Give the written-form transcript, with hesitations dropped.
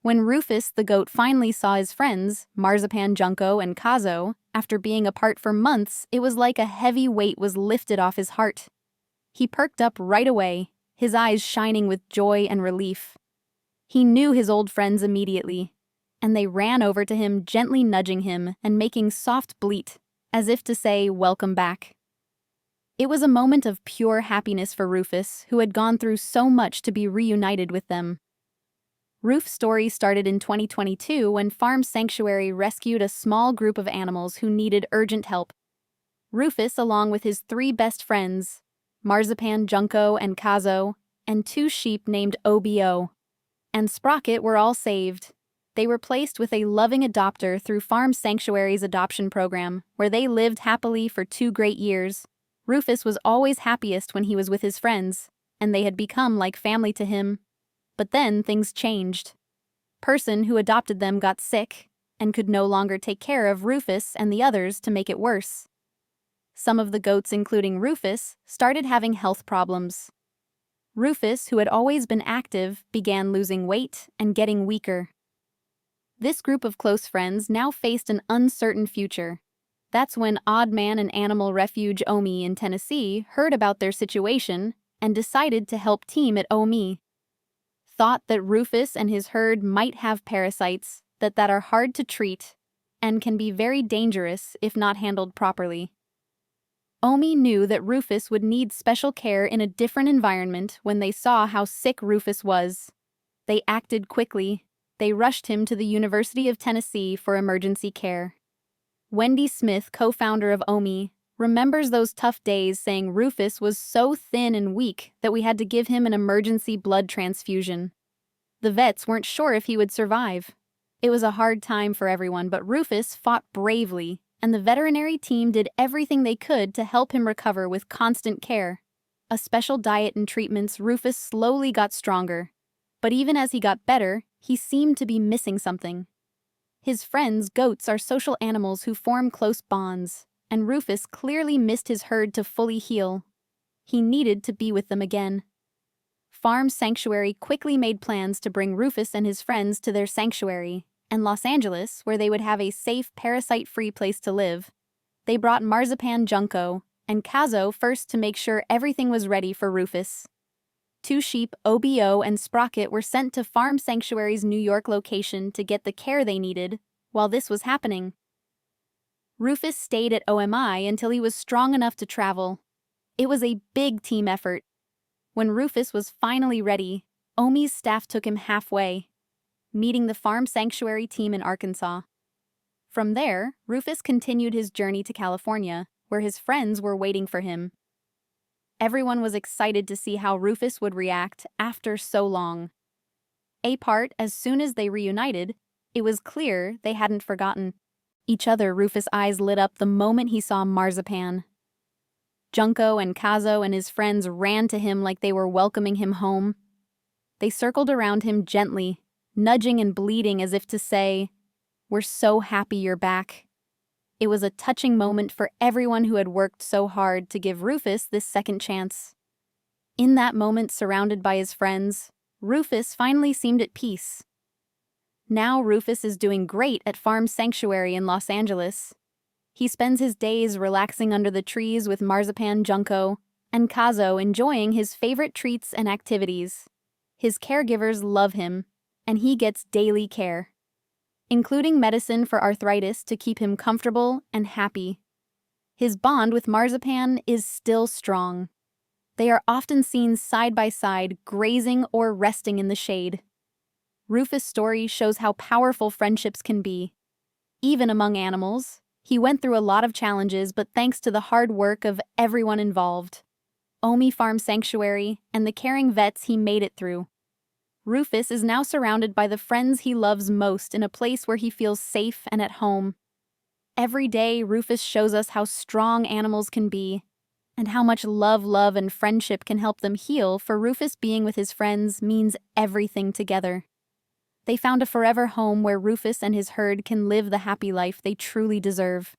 When Rufus the goat finally saw his friends, Marzipan, Junko, and Kazo, after being apart for months, it was like a heavy weight was lifted off his heart. He perked up right away, his eyes shining with joy and relief. He knew his old friends immediately, and they ran over to him, gently nudging him and making soft bleat, as if to say, "Welcome back." It was a moment of pure happiness for Rufus, who had gone through so much to be reunited with them. Ruf's story started in 2022 when Farm Sanctuary rescued a small group of animals who needed urgent help. Rufus, along with his 3 best friends, Marzipan, Junko, and Kazo, and 2 sheep named Obo and Sprocket, were all saved. They were placed with a loving adopter through Farm Sanctuary's adoption program, where they lived happily for 2 great years. Rufus was always happiest when he was with his friends, and they had become like family to him. But then things changed. Person who adopted them got sick and could no longer take care of Rufus and the others, to make it worse. Some of the goats, including Rufus, started having health problems. Rufus, who had always been active, began losing weight and getting weaker. This group of close friends now faced an uncertain future. That's when Odd Man and Animal Refuge Omi in Tennessee heard about their situation and decided to help team at Omi. Thought that Rufus and his herd might have parasites that are hard to treat and can be very dangerous if not handled properly. Omi knew that Rufus would need special care in a different environment when they saw how sick Rufus was. They acted quickly. They rushed him to the University of Tennessee for emergency care. Wendy Smith, co-founder of Omi, remembers those tough days, saying Rufus was so thin and weak that we had to give him an emergency blood transfusion. The vets weren't sure if he would survive. It was a hard time for everyone, but Rufus fought bravely, and the veterinary team did everything they could to help him recover with constant care. A special diet and treatments, Rufus slowly got stronger. But even as he got better, he seemed to be missing something. His friends, goats, are social animals who form close bonds, and Rufus clearly missed his herd to fully heal. He needed to be with them again. Farm Sanctuary quickly made plans to bring Rufus and his friends to their sanctuary, and Los Angeles, where they would have a safe, parasite-free place to live. They brought Marzipan, Junko, and Kazo first to make sure everything was ready for Rufus. 2 sheep, Obo and Sprocket, were sent to Farm Sanctuary's New York location to get the care they needed while this was happening. Rufus stayed at OMI until he was strong enough to travel. It was a big team effort. When Rufus was finally ready, Omi's staff took him halfway, meeting the Farm Sanctuary team in Arkansas. From there, Rufus continued his journey to California, where his friends were waiting for him. Everyone was excited to see how Rufus would react after so long. As soon as they reunited, it was clear they hadn't forgotten each other. Rufus' eyes lit up the moment he saw Marzipan. Junko and Kazo and his friends ran to him like they were welcoming him home. They circled around him gently, nudging and bleating as if to say, "We're so happy you're back." It was a touching moment for everyone who had worked so hard to give Rufus this second chance. In that moment, surrounded by his friends, Rufus finally seemed at peace. Now Rufus is doing great at Farm Sanctuary in Los Angeles. He spends his days relaxing under the trees with Marzipan, Junko, and Kazo, enjoying his favorite treats and activities. His caregivers love him, and he gets daily care, including medicine for arthritis to keep him comfortable and happy. His bond with Marzipan is still strong. They are often seen side by side, grazing or resting in the shade. Rufus' story shows how powerful friendships can be. Even among animals, he went through a lot of challenges, but thanks to the hard work of everyone involved, Omi Farm Sanctuary, and the caring vets, he made it through. Rufus is now surrounded by the friends he loves most, in a place where he feels safe and at home. Every day, Rufus shows us how strong animals can be, and how much love, and friendship can help them heal. For Rufus, being with his friends means everything together. They found a forever home where Rufus and his herd can live the happy life they truly deserve.